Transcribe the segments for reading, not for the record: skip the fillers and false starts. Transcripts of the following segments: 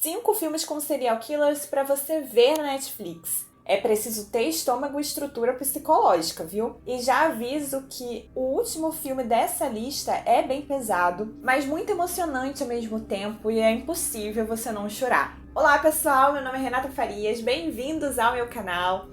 5 filmes com serial killers para você ver na Netflix. É preciso ter estômago e estrutura psicológica, viu? E já aviso que o último filme dessa lista é bem pesado, mas muito emocionante ao mesmo tempo e é impossível você não chorar. Olá pessoal, meu nome é Renata Farias, bem-vindos ao meu canal.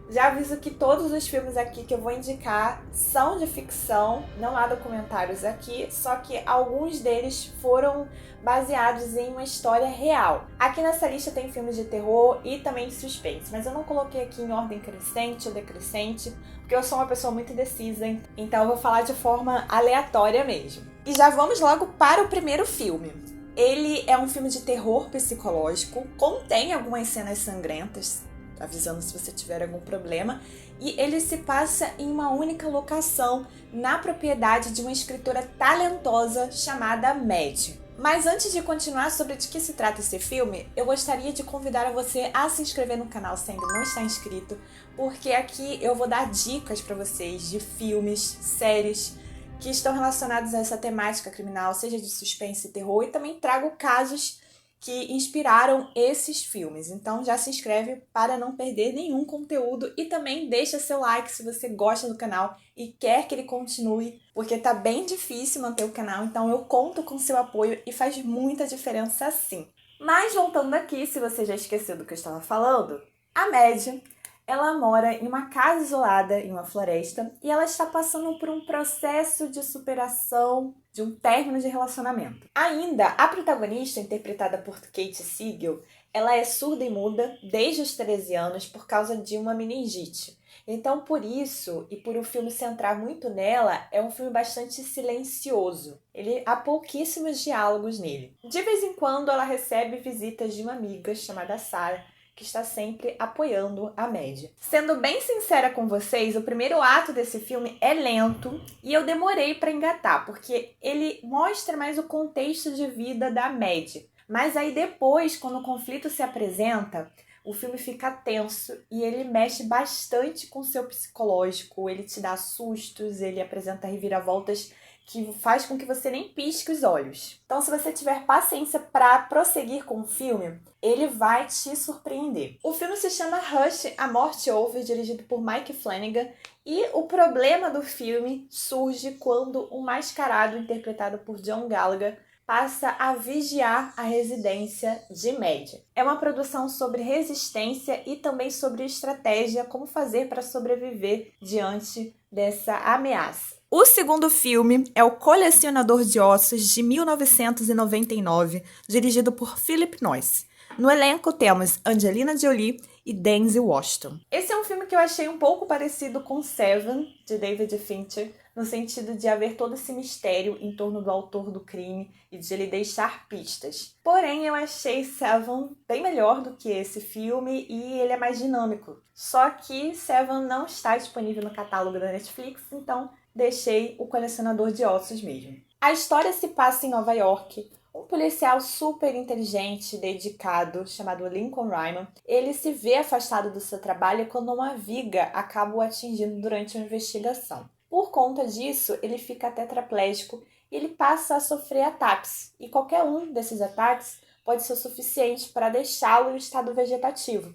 Já aviso que todos os filmes aqui que eu vou indicar são de ficção, não há documentários aqui, só que alguns deles foram baseados em uma história real. Aqui nessa lista tem filmes de terror e também de suspense, mas eu não coloquei aqui em ordem crescente ou decrescente, porque eu sou uma pessoa muito indecisa, então eu vou falar de forma aleatória mesmo. E já vamos logo para o primeiro filme. Ele é um filme de terror psicológico, contém algumas cenas sangrentas, avisando se você tiver algum problema, e ele se passa em uma única locação, na propriedade de uma escritora talentosa chamada Maddie. Mas antes de continuar sobre de que se trata esse filme, eu gostaria de convidar você a se inscrever no canal se ainda não está inscrito, porque aqui eu vou dar dicas para vocês de filmes, séries que estão relacionados a essa temática criminal, seja de suspense e terror, e também trago casos que inspiraram esses filmes. Então já se inscreve para não perder nenhum conteúdo e também deixa seu like se você gosta do canal e quer que ele continue, porque tá bem difícil manter o canal, então eu conto com seu apoio e faz muita diferença sim. Mas voltando aqui, se você já esqueceu do que eu estava falando, a Maddie, ela mora em uma casa isolada em uma floresta e ela está passando por um processo de superação de um término de relacionamento. Ainda, a protagonista, interpretada por Kate Siegel, ela é surda e muda desde os 13 anos por causa de uma meningite. Então, por isso, e por o filme centrar muito nela, é um filme bastante silencioso. Há pouquíssimos diálogos nele. De vez em quando, ela recebe visitas de uma amiga chamada Sarah, que está sempre apoiando a Maddie. Sendo bem sincera com vocês, o primeiro ato desse filme é lento e eu demorei para engatar, porque ele mostra mais o contexto de vida da Maddie. Mas aí depois, quando o conflito se apresenta, o filme fica tenso e ele mexe bastante com o seu psicológico, ele te dá sustos, ele apresenta reviravoltas que faz com que você nem pisque os olhos. Então, se você tiver paciência para prosseguir com o filme, ele vai te surpreender. O filme se chama Rush, A Morte Ouve, dirigido por Mike Flanagan, e o problema do filme surge quando um mascarado, interpretado por John Gallagher, passa a vigiar a residência de Maddie. É uma produção sobre resistência e também sobre estratégia, como fazer para sobreviver diante dessa ameaça. O segundo filme é O Colecionador de Ossos, de 1999, dirigido por Philip Noyce. No elenco temos Angelina Jolie e Denzel Washington. Esse é um filme que eu achei um pouco parecido com Seven, de David Fincher, no sentido de haver todo esse mistério em torno do autor do crime e de ele deixar pistas. Porém, eu achei Seven bem melhor do que esse filme e ele é mais dinâmico. Só que Seven não está disponível no catálogo da Netflix, então deixei O Colecionador de Ossos mesmo. A história se passa em Nova York. Um policial super inteligente, dedicado, chamado Lincoln Ryman, ele se vê afastado do seu trabalho quando uma viga acaba o atingindo durante uma investigação. Por conta disso, ele fica tetraplégico e ele passa a sofrer ataques. E qualquer um desses ataques pode ser o suficiente para deixá-lo em estado vegetativo.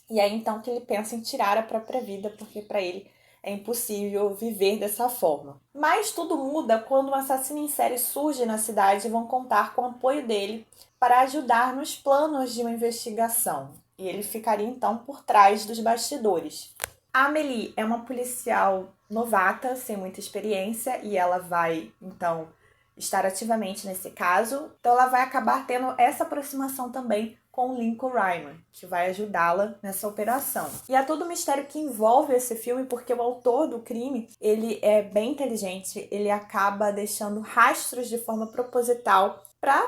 E é então que ele pensa em tirar a própria vida, porque para ele é impossível viver dessa forma. Mas tudo muda quando um assassino em série surge na cidade e vão contar com o apoio dele para ajudar nos planos de uma investigação. E ele ficaria então por trás dos bastidores. A Amélie é uma policial novata, sem muita experiência, e ela vai então estar ativamente nesse caso. Então ela vai acabar tendo essa aproximação também com Lincoln Ryman, que vai ajudá-la nessa operação. E há todo o mistério que envolve esse filme, porque o autor do crime, ele é bem inteligente, ele acaba deixando rastros de forma proposital para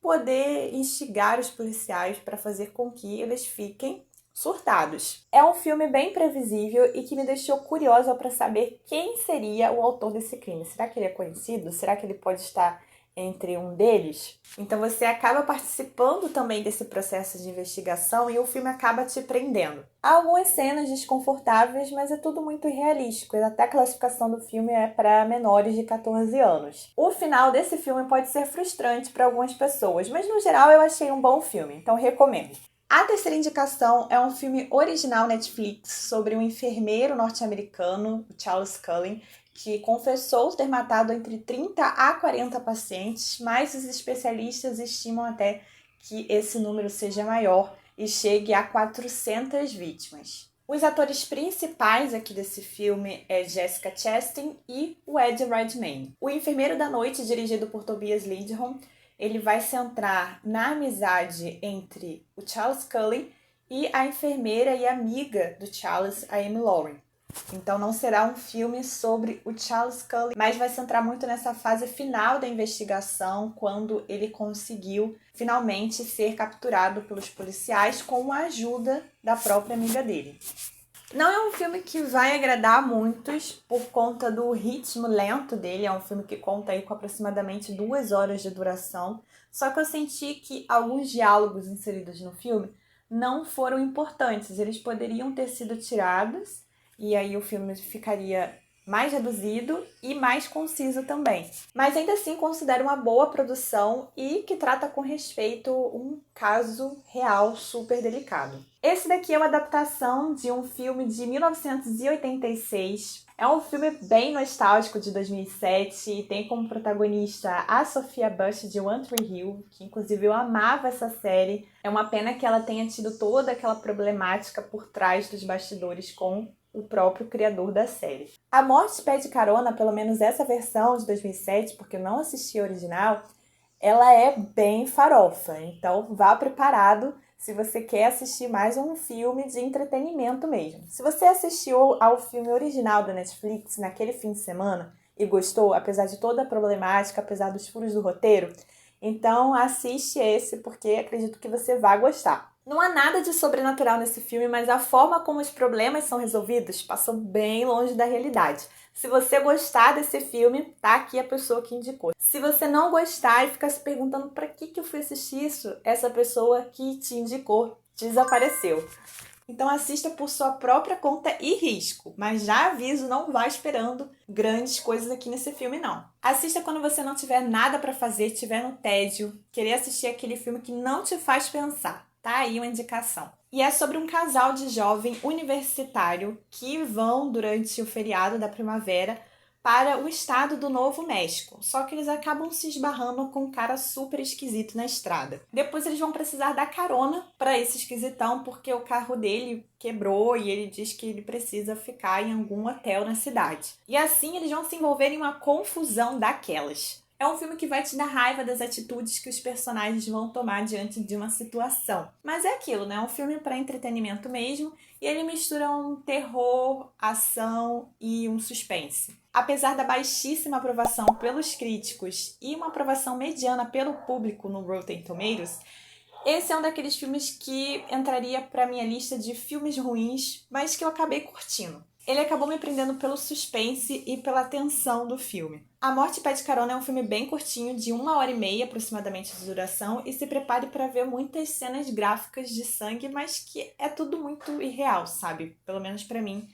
poder instigar os policiais para fazer com que eles fiquem surtados. É um filme bem previsível e que me deixou curiosa para saber quem seria o autor desse crime. Será que ele é conhecido? Será que ele pode estar entre um deles. Então você acaba participando também desse processo de investigação e o filme acaba te prendendo. Há algumas cenas desconfortáveis, mas é tudo muito realístico. Até a classificação do filme é para menores de 14 anos. O final desse filme pode ser frustrante para algumas pessoas, mas no geral eu achei um bom filme, então recomendo. A terceira indicação é um filme original Netflix sobre um enfermeiro norte-americano, o Charles Cullen, que confessou ter matado entre 30 a 40 pacientes, mas os especialistas estimam até que esse número seja maior e chegue a 400 vítimas. Os atores principais aqui desse filme é Jessica Chastain e o Eddie Redmayne. O Enfermeiro da Noite, dirigido por Tobias Lindholm, ele vai centrar na amizade entre o Charles Cullen e a enfermeira e amiga do Charles, a Amy Lauren. Então não será um filme sobre o Charles Cullen, mas vai centrar muito nessa fase final da investigação, quando ele conseguiu finalmente ser capturado pelos policiais com a ajuda da própria amiga dele. Não é um filme que vai agradar a muitos por conta do ritmo lento dele. É um filme que conta aí com aproximadamente 2 horas de duração. Só que eu senti que alguns diálogos inseridos no filme não foram importantes. Eles poderiam ter sido tirados e aí o filme ficaria mais reduzido e mais conciso também. Mas ainda assim considero uma boa produção e que trata com respeito um caso real super delicado. Esse daqui é uma adaptação de um filme de 1986. É um filme bem nostálgico de 2007 e tem como protagonista a Sophia Bush de One Tree Hill, que inclusive eu amava essa série. É uma pena que ela tenha tido toda aquela problemática por trás dos bastidores com o próprio criador da série. A Morte Pede Carona, pelo menos essa versão de 2007, porque eu não assisti a original, ela é bem farofa. Então vá preparado se você quer assistir mais um filme de entretenimento mesmo. Se você assistiu ao filme original da Netflix naquele fim de semana e gostou, apesar de toda a problemática, apesar dos furos do roteiro, então assiste esse porque acredito que você vai gostar. Não há nada de sobrenatural nesse filme, mas a forma como os problemas são resolvidos passou bem longe da realidade. Se você gostar desse filme, tá aqui a pessoa que indicou. Se você não gostar e ficar se perguntando para que eu fui assistir isso, essa pessoa que te indicou desapareceu. Então assista por sua própria conta e risco, mas já aviso, não vá esperando grandes coisas aqui nesse filme não. Assista quando você não tiver nada para fazer, tiver no tédio, querer assistir aquele filme que não te faz pensar. Tá aí uma indicação. E é sobre um casal de jovem universitário que vão durante o feriado da primavera para o estado do Novo México. Só que eles acabam se esbarrando com um cara super esquisito na estrada. Depois eles vão precisar dar carona para esse esquisitão porque o carro dele quebrou e ele diz que ele precisa ficar em algum hotel na cidade. E assim eles vão se envolver em uma confusão daquelas. É um filme que vai te dar raiva das atitudes que os personagens vão tomar diante de uma situação. Mas é aquilo, né? É um filme para entretenimento mesmo e ele mistura um terror, ação e um suspense. Apesar da baixíssima aprovação pelos críticos e uma aprovação mediana pelo público no Rotten Tomatoes, esse é um daqueles filmes que entraria para minha lista de filmes ruins, mas que eu acabei curtindo. Ele acabou me prendendo pelo suspense e pela tensão do filme. A Morte Pede Carona é um filme bem curtinho, de 1h30 aproximadamente de duração, e se prepare para ver muitas cenas gráficas de sangue, mas que é tudo muito irreal, sabe? Pelo menos para mim,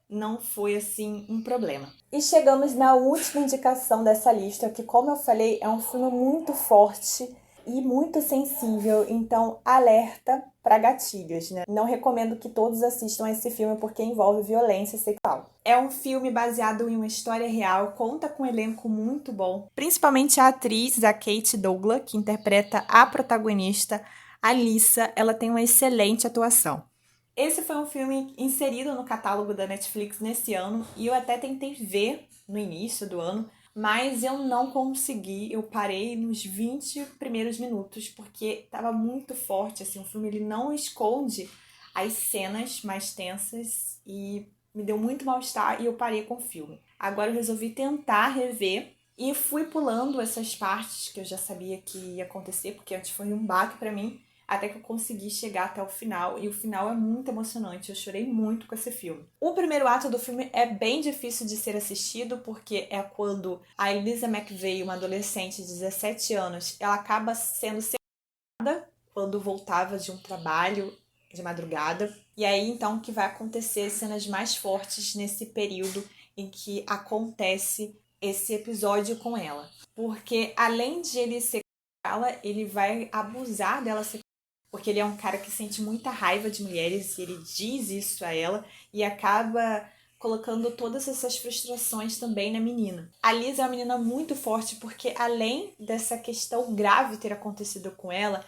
não foi assim um problema. E chegamos na última indicação dessa lista, que, como eu falei, é um filme muito forte e muito sensível, então alerta para gatilhos, né? Não recomendo que todos assistam esse filme porque envolve violência sexual. É um filme baseado em uma história real, conta com um elenco muito bom, principalmente a atriz, a Kate Douglas, que interpreta a protagonista, a Lisa. Ela tem uma excelente atuação. Esse foi um filme inserido no catálogo da Netflix nesse ano e eu até tentei ver no início do ano, mas eu não consegui, eu parei nos 20 primeiros minutos, porque estava muito forte, assim, o filme ele não esconde as cenas mais tensas e me deu muito mal-estar e eu parei com o filme. Agora eu resolvi tentar rever e fui pulando essas partes que eu já sabia que ia acontecer, porque antes foi um baque para mim, até que eu consegui chegar até o final, e o final é muito emocionante, eu chorei muito com esse filme. O primeiro ato do filme é bem difícil de ser assistido, porque é quando a Elisa McVey, uma adolescente de 17 anos, ela acaba sendo sequestrada quando voltava de um trabalho de madrugada, e aí então que vai acontecer cenas mais fortes nesse período em que acontece esse episódio com ela. Porque além de ele sequestrá-la, ele vai abusar dela, porque ele é um cara que sente muita raiva de mulheres e ele diz isso a ela e acaba colocando todas essas frustrações também na menina. A Lisa é uma menina muito forte porque além dessa questão grave ter acontecido com ela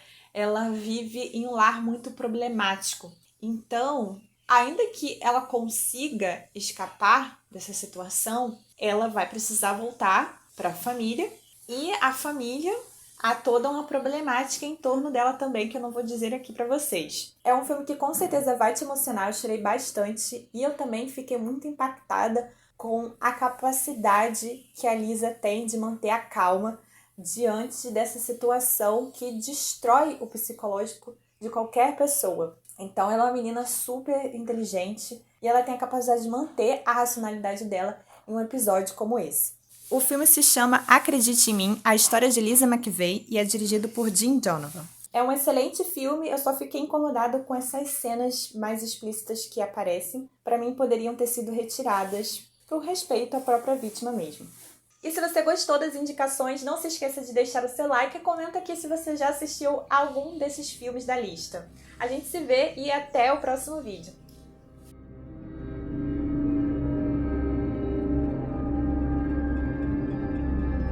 vive em um lar muito problemático. Então, ainda que ela consiga escapar dessa situação, ela vai precisar voltar para a família, e a família há toda uma problemática em torno dela também, que eu não vou dizer aqui para vocês. É um filme que com certeza vai te emocionar, eu chorei bastante e eu também fiquei muito impactada com a capacidade que a Lisa tem de manter a calma diante dessa situação que destrói o psicológico de qualquer pessoa. Então ela é uma menina super inteligente e ela tem a capacidade de manter a racionalidade dela em um episódio como esse. O filme se chama Acredite em Mim, a história de Lisa McVey, e é dirigido por Jim Donovan. É um excelente filme, eu só fiquei incomodada com essas cenas mais explícitas que aparecem. Para mim, poderiam ter sido retiradas por respeito à própria vítima mesmo. E se você gostou das indicações, não se esqueça de deixar o seu like e comenta aqui se você já assistiu algum desses filmes da lista. A gente se vê e até o próximo vídeo.